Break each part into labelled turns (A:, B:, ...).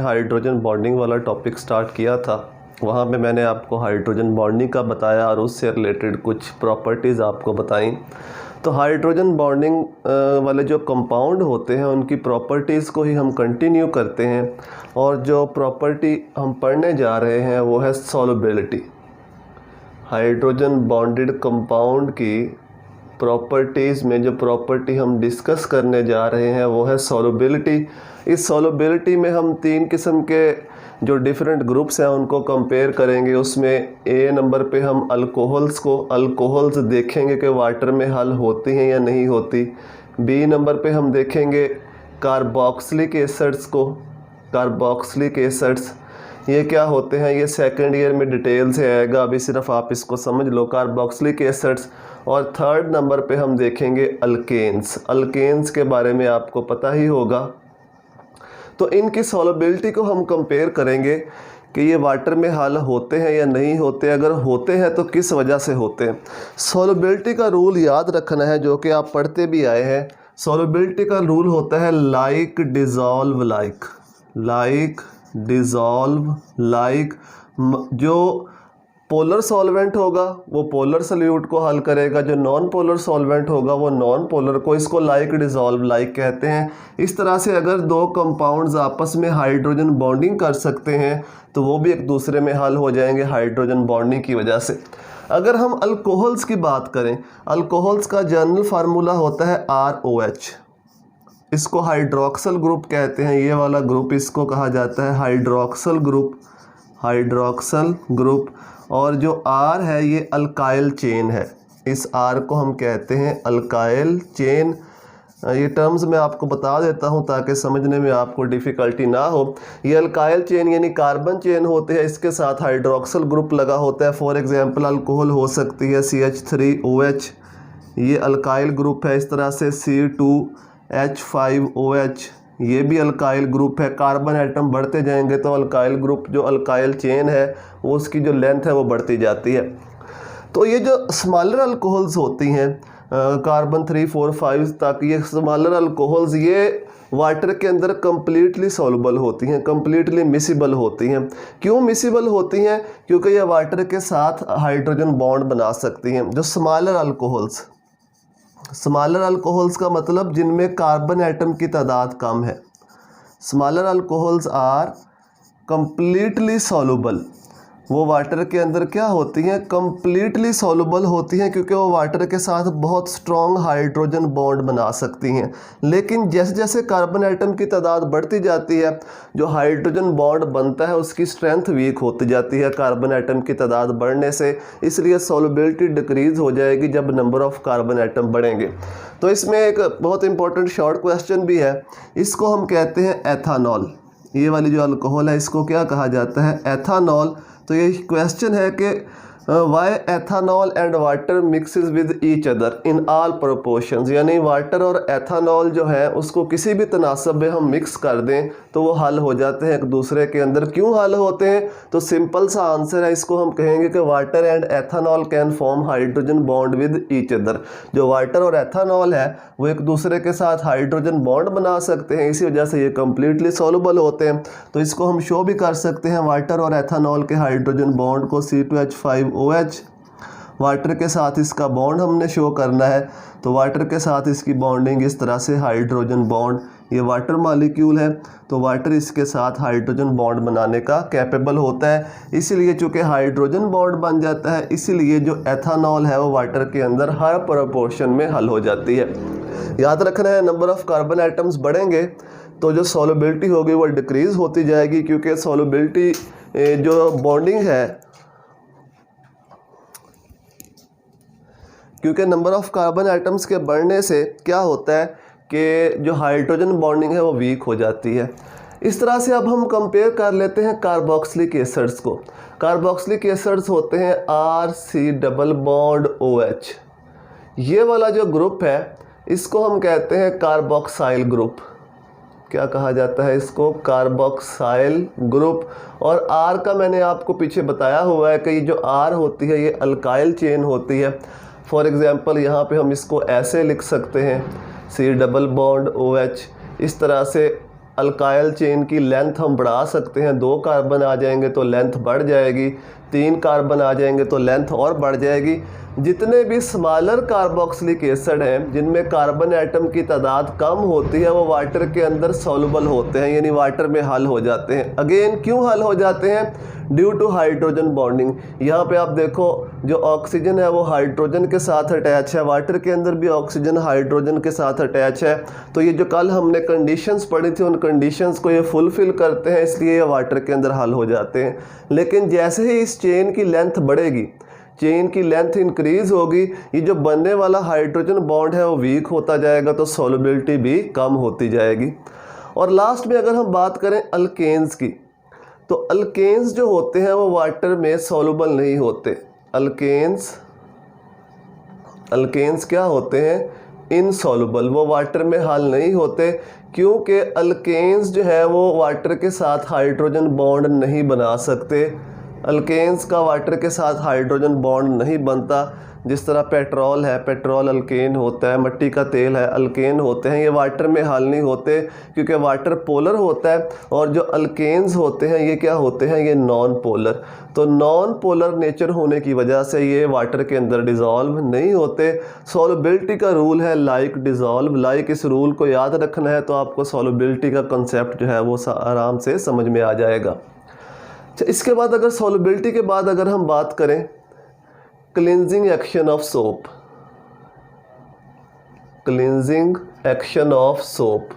A: Hydrogen bonding वाला topic start किया था, वहाँ पे मैंने आपको हाइड्रोजन बॉन्डिंग का बताया और उससे रिलेटेड कुछ प्रॉपर्टीज़ आपको बताई। तो हाइड्रोजन बॉन्डिंग वाले जो कंपाउंड होते हैं उनकी प्रॉपर्टीज़ को ही हम कंटिन्यू करते हैं, और जो प्रॉपर्टी हम पढ़ने जा रहे हैं वो है सॉल्युबिलिटी। हाइड्रोजन बॉन्डेड कंपाउंड की प्रॉपर्टीज़ में जो प्रॉपर्टी हम डिस्कस करने जा रहे हैं वो है सॉल्युबिलिटी। इस सॉल्युबिलिटी में हम 3 किस्म के जो डिफरेंट ग्रुप्स हैं उनको कंपेयर करेंगे। उसमें ए नंबर पे हम अल्कोहल्स देखेंगे कि वाटर में हल होती हैं या नहीं होती। बी नंबर पे हम देखेंगे कार्बोक्सिलिक एसिड्स ये क्या होते हैं, ये सेकंड ईयर में डिटेल से आएगा, अभी सिर्फ आप इसको समझ लो, कार्बोक्सिलिक एसिड्स। और थर्ड नंबर पे हम देखेंगे अल्केन्स के बारे में आपको पता ही होगा। तो इनकी सॉल्युबिलिटी को हम कंपेयर करेंगे कि ये वाटर में हल होते हैं या नहीं होते, अगर होते हैं तो किस वजह से होते हैं। सॉल्युबिलिटी का रूल याद रखना है जो कि आप पढ़ते भी आए हैं। सॉल्युबिलिटी का रूल होता है लाइक डिज़ोल्व लाइक। जो पोलर सॉल्वेंट होगा वो पोलर सॉल्यूट को हल करेगा, जो नॉन पोलर सॉल्वेंट होगा वो नॉन पोलर को, इसको लाइक डिज़ोल्व लाइक कहते हैं। इस तरह से अगर 2 कंपाउंड्स आपस में हाइड्रोजन बॉन्डिंग कर सकते हैं तो वो भी एक दूसरे में हल हो जाएंगे हाइड्रोजन बॉन्डिंग की वजह से। अगर हम अल्कोहल्स की बात करें, अल्कोहल्स का जनरल फार्मूला होता है ROH। इसको हाइड्रोक्सल ग्रुप कहते हैं, ये वाला ग्रुप इसको कहा जाता है हाइड्रोक्सल ग्रुप। और जो R है ये अल्काइल चेन है, इस R को हम कहते हैं अल्काइल चेन। ये टर्म्स मैं आपको बता देता हूँ ताकि समझने में आपको डिफ़िकल्टी ना हो। ये अल्काइल चेन यानी कार्बन चेन होते हैं, इसके साथ हाइड्रोक्सल ग्रुप लगा होता है। फॉर एग्जांपल अल्कोहल हो सकती है CH3OH, ये अल्काइल ग्रुप है। इस तरह से C2H5OH, ये भी अल्काइल ग्रुप है। कार्बन एटम बढ़ते जाएंगे तो अल्काइल ग्रुप जो अल्काइल चेन है वो उसकी जो लेंथ है वो बढ़ती जाती है। तो ये जो स्मॉलर अल्कोहल्स होती हैं कार्बन 3, 4, 5 तक, ये स्मॉलर अल्कोहल्स ये वाटर के अंदर कम्प्लीटली सॉल्युबल होती हैं, कम्प्लीटली मिसिबल होती हैं। क्यों मिसिबल होती हैं? क्योंकि ये वाटर के साथ हाइड्रोजन बॉन्ड बना सकती हैं। जो स्मॉलर अल्कोहल्स का मतलब जिनमें कार्बन एटम की तादाद कम है। Smaller alcohols are completely soluble, वो वाटर के अंदर क्या होती हैं, कम्प्लीटली सॉल्युबल होती हैं, क्योंकि वो वाटर के साथ बहुत स्ट्रॉन्ग हाइड्रोजन बॉन्ड बना सकती हैं। लेकिन जैसे जैसे कार्बन एटम की तादाद बढ़ती जाती है, जो हाइड्रोजन बॉन्ड बनता है उसकी स्ट्रेंथ वीक होती जाती है कार्बन एटम की तादाद बढ़ने से। इसलिए सॉल्युबिलिटी डिक्रीज़ हो जाएगी जब नंबर ऑफ़ कार्बन एटम बढ़ेंगे। तो इसमें एक बहुत इंपॉर्टेंट शॉर्ट क्वेश्चन भी है, इसको हम कहते हैं एथानॉल। ये वाली जो अल्कोहल है इसको क्या कहा जाता है, एथानॉल। तो ये क्वेश्चन है कि why ethanol and water mixes with each other in all proportions, यानी वाटर और एथानॉल जो है उसको किसी भी तनासब में हम मिक्स कर दें तो वो हल हो जाते हैं एक दूसरे के अंदर। क्यों हल होते हैं? तो सिंपल सा आंसर है, इसको हम कहेंगे कि water and ethanol can form hydrogen bond with each other. जो वाटर और एथानॉल है वो एक दूसरे के साथ हाइड्रोजन बॉन्ड बना सकते हैं, इसी वजह से ये कम्प्लीटली सॉल्युबल होते हैं। तो इसको हम शो भी कर सकते हैं वाटर और एथानॉल के हाइड्रोजन बॉन्ड को, C2H5OH। वाटर के साथ इसका बॉन्ड हमने शो करना है, तो वाटर के साथ इसकी बॉन्डिंग इस तरह से हाइड्रोजन बॉन्ड, ये वाटर मॉलिक्यूल है तो वाटर इसके साथ हाइड्रोजन बॉन्ड बनाने का कैपेबल होता है। इसीलिए चूँकि हाइड्रोजन बॉन्ड बन जाता है, इसीलिए जो एथानॉल है वो वाटर के अंदर हर प्रोपोर्शन में हल हो जाती है। याद रखना है, नंबर ऑफ़ कार्बन आइटम्स बढ़ेंगे तो जो सॉल्युबिलिटी होगी वो डिक्रीज़ होती जाएगी, क्योंकि सॉल्युबिलिटी जो बॉन्डिंग है, क्योंकि नंबर ऑफ़ कार्बन आइटम्स के बढ़ने से क्या होता है कि जो हाइड्रोजन बॉन्डिंग है वो वीक हो जाती है। इस तरह से अब हम कंपेयर कर लेते हैं कार्बोक्सिलिक एसिड्स को। कार्बोक्सिलिक एसिड्स होते हैं RC⋯OH। ये वाला जो ग्रुप है इसको हम कहते हैं कार्बोक्साइल ग्रुप। क्या कहा जाता है इसको? Carboxyl group. और R का मैंने आपको पीछे बताया हुआ है कि ये जो R होती है ये अल्काइल चेन होती है। फॉर एग्ज़ाम्पल यहाँ पे हम इसको ऐसे लिख सकते हैं, C⋯OH। इस तरह से अल्काइल चेन की लेंथ हम बढ़ा सकते हैं, 2 कार्बन आ जाएंगे तो लेंथ बढ़ जाएगी, 3 कार्बन आ जाएंगे तो लेंथ और बढ़ जाएगी। जितने भी स्मॉलर कार्बोक्सिलिक एसिड हैं जिनमें कार्बन एटम की तादाद कम होती है वो वाटर के अंदर सॉल्युबल होते हैं, यानी वाटर में हल हो जाते हैं। अगेन क्यों हल हो जाते हैं? Due to hydrogen bonding. यहाँ पे आप देखो जो ऑक्सीजन है वो हाइड्रोजन के साथ अटैच है, वाटर के अंदर भी ऑक्सीजन हाइड्रोजन के साथ अटैच है। तो ये जो कल हमने कंडीशंस पढ़ी थी उन कंडीशंस को ये फुलफिल करते हैं, इसलिए ये वाटर के अंदर हल हो जाते हैं। लेकिन जैसे ही इस चेन की लेंथ बढ़ेगी, चेन की लेंथ इंक्रीज होगी, ये जो बनने वाला हाइड्रोजन बॉन्ड है वो वीक होता जाएगा, तो सॉल्युबिलिटी भी कम होती जाएगी। और लास्ट में अगर हम बात करें अल्केन्स की, तो अल्केन्स जो होते हैं वो वाटर में सॉल्युबल नहीं होते। अल्केन्स क्या होते हैं? इनसॉल्युबल, वो वाटर में हल नहीं होते, क्योंकि अल्केन्स जो है वो वाटर के साथ हाइड्रोजन बॉन्ड नहीं बना सकते। अल्केन्स का वाटर के साथ हाइड्रोजन बॉन्ड नहीं बनता। जिस तरह पेट्रोल है, पेट्रोल अल्केन होता है, मिट्टी का तेल है अल्केन होते हैं, ये वाटर में हल नहीं होते क्योंकि वाटर पोलर होता है। और जो अल्केन्स होते हैं ये क्या होते हैं? ये नॉन पोलर। तो नॉन पोलर नेचर होने की वजह से ये वाटर के अंदर डिज़ोल्व नहीं होते। सॉल्युबिलिटी का रूल है लाइक डिज़ोल्व। लाइक इस रूल को याद रखना है तो आपको सॉल्युबिलिटी का कंसेप्ट जो है वो आराम से समझ में आ जाएगा। इसके बाद अगर सॉल्युबिलिटी के बाद अगर हम बात करें cleansing action of soap, cleansing action of soap,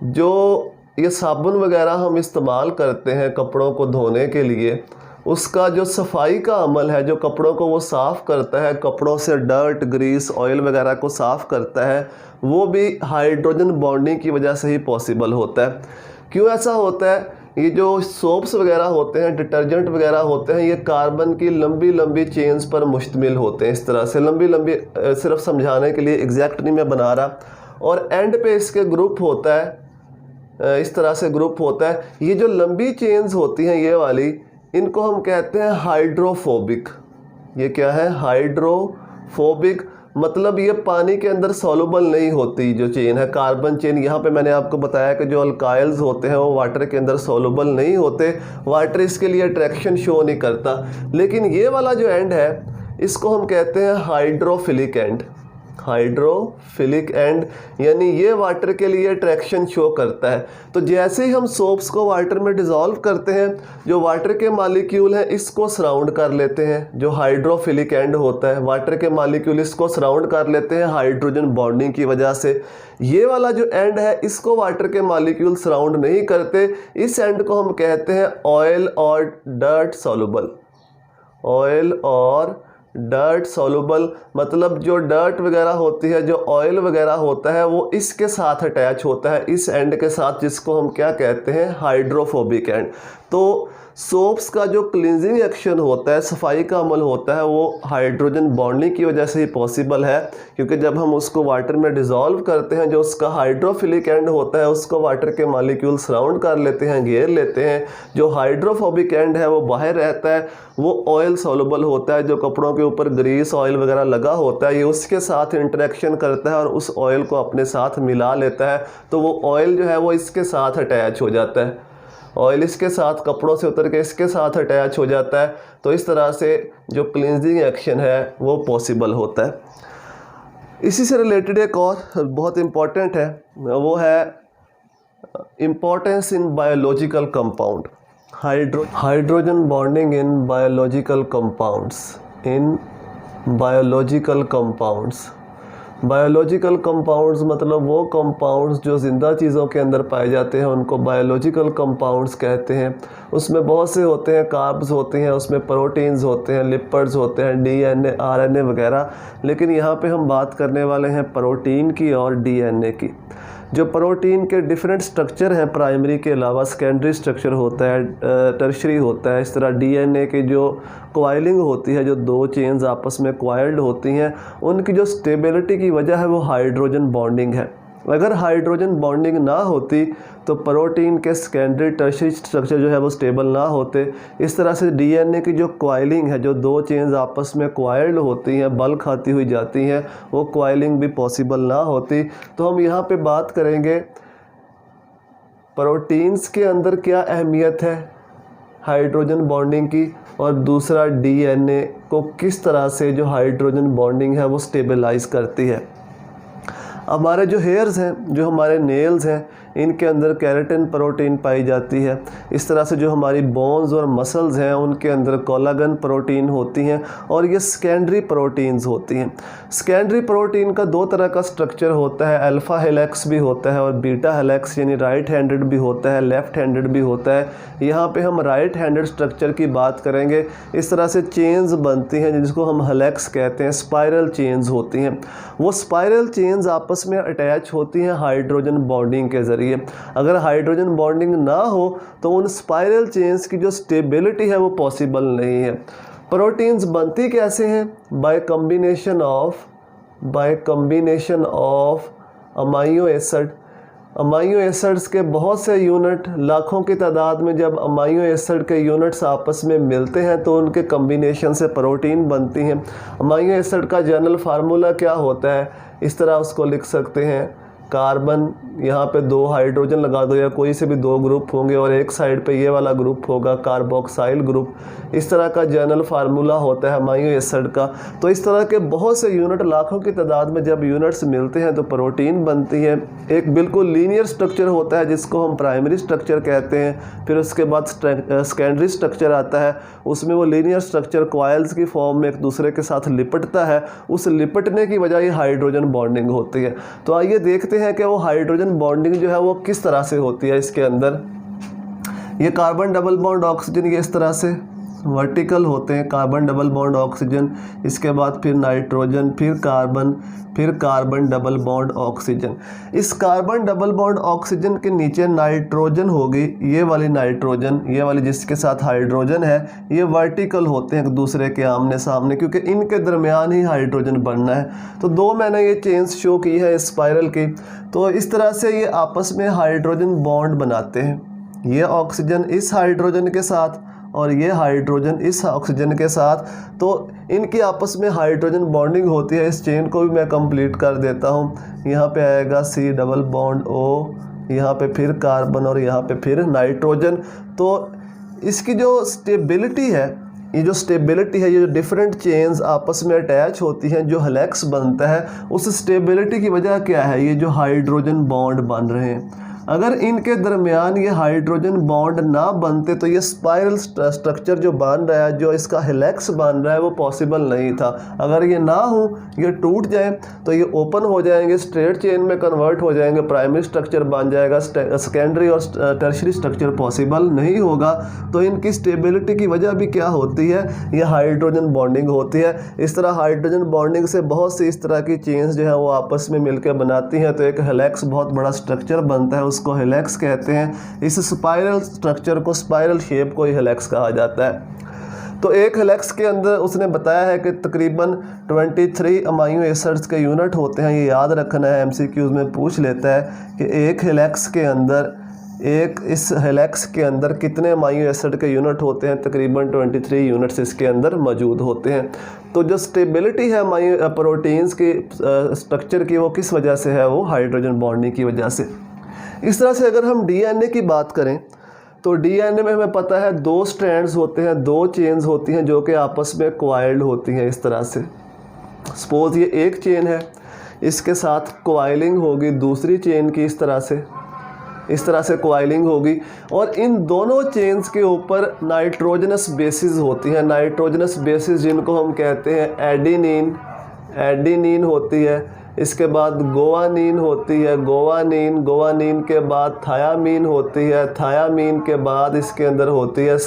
A: जो ये साबुन वगैरह हम इस्तेमाल करते हैं कपड़ों को धोने के लिए, उसका जो सफाई का अमल है, जो कपड़ों को वो साफ़ करता है, कपड़ों से डर्ट, ग्रीस, ऑयल वगैरह को साफ़ करता है, वो भी हाइड्रोजन बॉन्डिंग की वजह से ही पॉसिबल होता है। क्यों ऐसा होता है? ये जो सोप्स वगैरह होते हैं, डिटर्जेंट वगैरह होते हैं, ये कार्बन की लंबी लंबी चेन्स पर मुश्तमिल होते हैं। इस तरह से लंबी लंबी, सिर्फ समझाने के लिए एग्जैक्ट नहीं मैं बना रहा, और एंड पे इसके ग्रुप होता है, इस तरह से ग्रुप होता है। ये जो लंबी चेन्स होती हैं ये वाली, इनको हम कहते हैं हाइड्रोफोबिक। ये क्या है? हाइड्रोफोबिक, मतलब ये पानी के अंदर सॉल्युबल नहीं होती। जो चेन है कार्बन चेन, यहाँ पे मैंने आपको बताया कि जो अल्काइल्स होते हैं वो वाटर के अंदर सॉल्युबल नहीं होते, वाटर इसके लिए अट्रैक्शन शो नहीं करता। लेकिन ये वाला जो एंड है इसको हम कहते हैं हाइड्रोफिलिक एंड। हाइड्रोफिलिक एंड यानी ये वाटर के लिए अट्रैक्शन शो करता है। तो जैसे ही हम सोप्स को वाटर में डिज़ोल्व करते हैं, जो वाटर के मॉलिक्यूल हैं इसको सराउंड कर लेते हैं। जो हाइड्रोफिलिक एंड होता है, वाटर के मॉलिक्यूल इसको सराउंड कर लेते हैं हाइड्रोजन बॉन्डिंग की वजह से। ये वाला जो एंड है इसको वाटर के मॉलिक्यूल सराउंड नहीं करते। इस एंड को हम कहते हैं ऑयल और डर्ट सॉल्युबल। ऑयल और डर्ट सॉल्युबल, मतलब जो डर्ट वगैरह होती है, जो ऑयल वगैरह होता है, वो इसके साथ अटैच होता है, इस एंड के साथ, जिसको हम क्या कहते हैं? Hydrophobic and. तो सोप्स का जो क्लींजिंग एक्शन होता है, सफाई का अमल होता है, वो हाइड्रोजन बॉन्डिंग की वजह से ही पॉसिबल है, क्योंकि जब हम उसको वाटर में डिज़ोल्व करते हैं, जो उसका हाइड्रोफिलिक एंड होता है उसको वाटर के मॉलिक्यूल सराउंड कर लेते हैं, घेर लेते हैं। जो हाइड्रोफोबिक एंड है वो बाहर रहता है, वो ऑयल सॉल्युबल होता है। जो कपड़ों के ऊपर ग्रीस, ऑयल वगैरह लगा होता है, ये उसके साथ इंटरेक्शन करता है और उस ऑयल को अपने साथ मिला लेता है। तो वो ऑयल जो है वो इसके साथ अटैच हो जाता है, ऑयल इसके साथ कपड़ों से उतर के इसके साथ अटैच हो जाता है। तो इस तरह से जो क्लींजिंग एक्शन है वो पॉसिबल होता है। इसी से रिलेटेड एक और बहुत इम्पॉर्टेंट है, वो है importance in biological compound. Hydrogen bonding in biological compounds. In biological compounds, biological compounds मतलब वो कंपाउंड्स जो ज़िंदा चीज़ों के अंदर पाए जाते हैं उनको बायोलॉजिकल कंपाउंड्स कहते हैं। उसमें बहुत से होते हैं, कार्ब्स होते हैं, उसमें प्रोटीन्स होते हैं, लिपिड्स होते हैं, डीएनए, आरएनए वगैरह। लेकिन यहाँ पे हम बात करने वाले हैं प्रोटीन की और डीएनए की। जो प्रोटीन के डिफरेंट स्ट्रक्चर हैं, प्राइमरी के अलावा सेकेंडरी स्ट्रक्चर होता है, टर्शरी होता है। इस तरह डीएनए की जो क्वाइलिंग होती है, जो 2 चेन्स आपस में क्वाइल्ड होती हैं, उनकी जो स्टेबिलिटी की वजह है वो हाइड्रोजन बॉन्डिंग है। अगर हाइड्रोजन बॉन्डिंग ना होती तो प्रोटीन के सेकेंडरी टर्शरी स्ट्रक्चर जो है वो स्टेबल ना होते। इस तरह से डीएनए की जो क्वाइलिंग है, जो 2 चेन्स आपस में क्वाइल्ड होती हैं, बल खाती हुई जाती हैं, वो क्वाइलिंग भी पॉसिबल ना होती। तो हम यहाँ पे बात करेंगे प्रोटीन्स के अंदर क्या अहमियत है हाइड्रोजन बॉन्डिंग की, और दूसरा डीएनए को किस तरह से जो हाइड्रोजन बॉन्डिंग है वो स्टेबलाइज करती है। हमारे जो हेयर्स हैं, जो हमारे नेल्स हैं, इनके अंदर केराटिन प्रोटीन पाई जाती है। इस तरह से जो हमारी बोन्स और मसल्स हैं उनके अंदर कोलाजन प्रोटीन होती हैं, और ये सेकेंडरी प्रोटीन्स होती हैं। सेकेंडरी प्रोटीन का दो तरह का स्ट्रक्चर होता है, अल्फ़ा हेलिक्स भी होता है और बीटा हेलिक्स, यानी राइट हैंडेड भी होता है, लेफ़्ट हैंडेड भी होता है। यहाँ पे हम राइट हैंडेड स्ट्रक्चर की बात करेंगे। इस तरह से चेन्स बनती हैं जिसको हम हेलिक्स कहते हैं, स्पाइरल चेन्स होती हैं। वो स्पाइरल चेन्स आपस में अटैच होती हैं हाइड्रोजन बॉन्डिंग के ज़रिए। अगर हाइड्रोजन बॉन्डिंग ना हो तो उन स्पाइरल चेन्स की जो स्टेबिलिटी है वो पॉसिबल नहीं है। प्रोटीन्स बनती कैसे हैं? By combination of amino acid. Amino acids के बहुत से यूनिट, लाखों की तादाद में जब अमाइनो एसिड के यूनिट्स आपस में मिलते हैं तो उनके कम्बिनेशन से प्रोटीन बनती हैं। अमाइनो एसिड का जनरल फार्मूला क्या होता है? इस तरह उसको लिख सकते हैं, कार्बन, यहाँ पे 2 हाइड्रोजन लगा दो या कोई से भी 2 ग्रुप होंगे और एक साइड पे ये वाला ग्रुप होगा कार्बोक्साइल ग्रुप। इस तरह का जनरल फार्मूला होता है अमाइनो एसिड का। तो इस तरह के बहुत से यूनिट, लाखों की तादाद में जब यूनिट्स मिलते हैं तो प्रोटीन बनती है। एक बिल्कुल लीनियर स्ट्रक्चर होता है जिसको हम प्राइमरी स्ट्रक्चर कहते हैं। फिर उसके बाद सेकेंडरी स्ट्रक्चर आता है, उसमें वो लीनियर स्ट्रक्चर कॉइल्स की फॉर्म में एक दूसरे के साथ लिपटता है। उस लिपटने की वजह ये हाइड्रोजन बॉन्डिंग होती है। तो आइए देखते हैं कि वो हाइड्रोजन बॉन्डिंग जो है वो किस तरह से होती है। इसके अंदर ये कार्बन डबल बॉन्ड ऑक्सीजन ये इस तरह से वर्टिकल होते हैं, कार्बन डबल बॉन्ड ऑक्सीजन, इसके बाद फिर नाइट्रोजन, फिर कार्बन डबल बॉन्ड ऑक्सीजन। इस कार्बन डबल बॉन्ड ऑक्सीजन के नीचे नाइट्रोजन होगी, ये वाली नाइट्रोजन, ये वाली जिसके साथ हाइड्रोजन है, ये वर्टिकल होते हैं एक दूसरे के आमने सामने, क्योंकि इनके दरमियान ही हाइड्रोजन बनना है। तो 2 मैंने ये चेन्स शो की है स्पाइरल की। तो इस तरह से ये आपस में हाइड्रोजन बॉन्ड बनाते हैं, ये ऑक्सीजन इस हाइड्रोजन के साथ और ये हाइड्रोजन इस ऑक्सीजन के साथ। तो इनकी आपस में हाइड्रोजन बॉन्डिंग होती है। इस चेन को भी मैं कंप्लीट कर देता हूँ। यहाँ पे आएगा C डबल बॉन्ड O, यहाँ पे फिर कार्बन और यहाँ पे फिर नाइट्रोजन। तो इसकी जो स्टेबिलिटी है, ये जो डिफरेंट चेन्स आपस में अटैच होती हैं, जो हेलिक्स बनता है, उस स्टेबिलिटी की वजह क्या है? ये जो हाइड्रोजन बॉन्ड बन रहे हैं। अगर इनके दरमियान ये हाइड्रोजन बॉन्ड ना बनते तो ये स्पाइरल स्ट्रक्चर जो बन रहा है, जो इसका हेलिक्स बन रहा है, वो पॉसिबल नहीं था। अगर ये ना हो, ये टूट जाए तो ये ओपन हो जाएंगे, स्ट्रेट चेन में कन्वर्ट हो जाएंगे, प्राइमरी स्ट्रक्चर बन जाएगा, सेकेंडरी और टर्शियरी स्ट्रक्चर पॉसिबल नहीं होगा। तो इनकी स्टेबिलिटी की वजह भी क्या होती है? ये हाइड्रोजन बॉन्डिंग होती है। इस तरह हाइड्रोजन बॉन्डिंग से बहुत सी इस तरह की चेन्स जो है वो आपस में मिलकर बनाती हैं। तो एक हेलिक्स बहुत बड़ा स्ट्रक्चर बनता है, उसको हेलिक्स कहते हैं। इस स्पाइरल स्ट्रक्चर को, स्पाइरल शेप को ही हेलिक्स कहा जाता है। तो एक हेलिक्स के अंदर उसने बताया है कि तकरीबन 23 अमाइनो एसिड्स के यूनिट होते हैं। ये याद रखना है, MCQs में पूछ लेता है कि एक हेलिक्स के अंदर, इस हेलिक्स के अंदर कितने अमाइनो एसिड के यूनिट होते हैं? तकरीबन 23 यूनिट्स इसके अंदर मौजूद होते हैं। तो जो स्टेबिलिटी है प्रोटीन्स की स्ट्रक्चर की, वो किस वजह से है? वो हाइड्रोजन बॉन्डिंग की वजह से। इस तरह से अगर हम DNA की बात करें तो DNA में हमें पता है 2 स्ट्रैंड्स होते हैं, 2 चेन्स होती हैं जो कि आपस में कॉइल्ड होती हैं। इस तरह से सपोज ये एक चेन है, इसके साथ कॉइलिंग होगी दूसरी चेन की, इस तरह से कॉइलिंग होगी, और इन दोनों चेन्स के ऊपर नाइट्रोजनस बेसिस होती हैं। नाइट्रोजनस बेसिस जिनको हम कहते हैं एडिनिन होती है, इसके बाद गोवानीन होती है, गोवानीन के बाद थायामीन होती है, थायामीन के बाद इसके अंदर होती है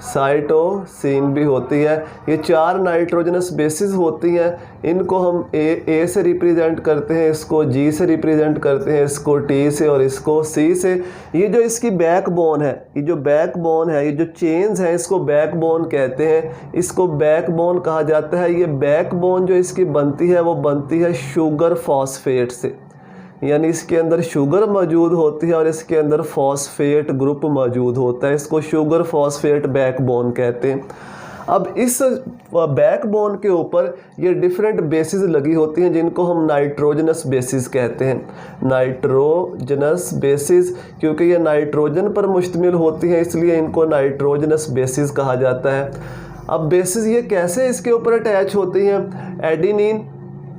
A: साइटोसिन भी होती है। ये 4 नाइट्रोजनस बेसिस होती हैं। इनको हम ए से रिप्रेजेंट करते हैं, इसको G से रिप्रेजेंट करते हैं, इसको T से और इसको C से। ये जो इसकी बैकबोन है, ये जो चेन्स हैं, इसको बैकबोन कहते हैं। इसको बैकबोन कहा जाता है। ये बैकबोन जो इसकी बनती है वो बनती है शुगर फॉस्फेट से, यानी इसके अंदर शुगर मौजूद होती है और इसके अंदर फॉस्फेट ग्रुप मौजूद होता है। इसको शुगर फॉस्फेट बैकबोन कहते हैं। अब इस बैकबोन के ऊपर ये डिफरेंट बेसिस लगी होती हैं जिनको हम नाइट्रोजनस बेसिस कहते हैं। नाइट्रोजनस बेसिस, क्योंकि ये नाइट्रोजन पर मुश्तमिल होती हैं इसलिए इनको नाइट्रोजनस बेसिस कहा जाता है। अब बेसिस ये कैसे इसके ऊपर अटैच होती हैं?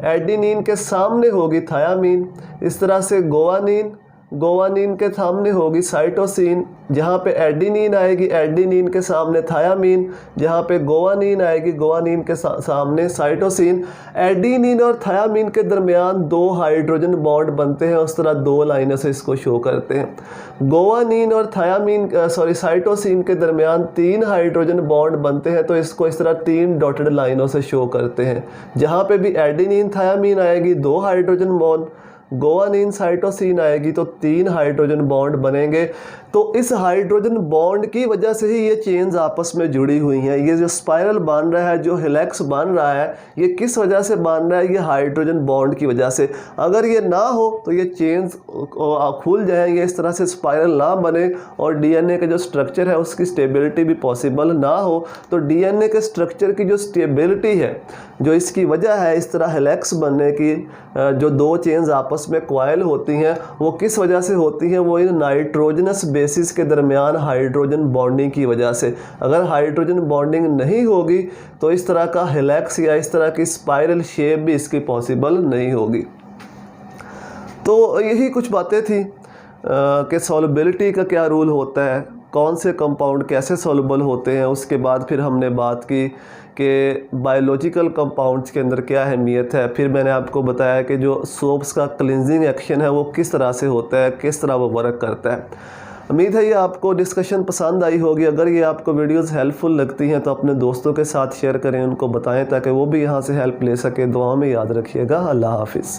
A: एडिनिन के सामने होगी थायामीन, इस तरह से गोवानीन के सामने होगी साइटोसिन, जहाँ पे एडिनिन आएगी एडिनिन के सामने थायामीन, जहाँ पे गोवानीन आएगी गोवानीन के सामने साइटोसिन। एडिनिन और थायामीन के दरमियान 2 हाइड्रोजन बॉन्ड बनते हैं, उस तरह 2 लाइनों से इसको शो करते हैं। गोवानीन और साइटोसिन के दरमियान 3 हाइड्रोजन बॉन्ड बनते हैं, तो इसको इस तरह 3 डॉटेड लाइनों से शो करते हैं। जहाँ पे भी एडिनिन थायामीन आएगी 2 हाइड्रोजन बॉन्ड, गोवानीन साइटोसिन आएगी तो 3 हाइड्रोजन बॉन्ड बनेंगे। तो इस हाइड्रोजन बॉन्ड की वजह से ही ये चेन्स आपस में जुड़ी हुई हैं। ये जो स्पाइरल बन रहा है, जो हेलेक्स बन रहा है, ये किस वजह से बन रहा है? ये हाइड्रोजन बॉन्ड की वजह से। अगर ये ना हो तो ये चेन्स खुल जाएंगे, इस तरह से स्पाइरल ना बने और डीएनए का जो स्ट्रक्चर है उसकी स्टेबिलिटी भी पॉसिबल ना हो। तो डीएनए के स्ट्रक्चर की जो स्टेबिलिटी है, जो इसकी वजह है इस तरह हेलेक्स बनने की, जो 2 चेन्स आपस में कॉइल होती हैं, वो किस वजह से होती हैं? वो इन नाइट्रोजनस बेसिस के दरमियान हाइड्रोजन बॉन्डिंग की वजह से। अगर हाइड्रोजन बॉन्डिंग नहीं होगी तो इस तरह का हेलेक्स या इस तरह की स्पाइरल शेप भी इसकी पॉसिबल नहीं होगी। तो यही कुछ बातें थी कि सॉल्युबिलिटी का क्या रूल होता है, कौन से कंपाउंड कैसे सॉल्युबल होते हैं। उसके बाद फिर हमने बात की कि बायोलॉजिकल कंपाउंड्स के अंदर क्या अहमियत है। फिर मैंने आपको बताया कि जो सोप्स का क्लिनजिंग एक्शन है वो किस तरह से होता है, किस तरह वो वर्क करता है। उम्मीद है ये आपको डिस्कशन पसंद आई होगी। अगर ये आपको वीडियोस हेल्पफुल लगती हैं तो अपने दोस्तों के साथ शेयर करें, उनको बताएं ताकि वो भी यहाँ से हेल्प ले सके। दुआ में याद रखिएगा। अल्लाह हाफिज़।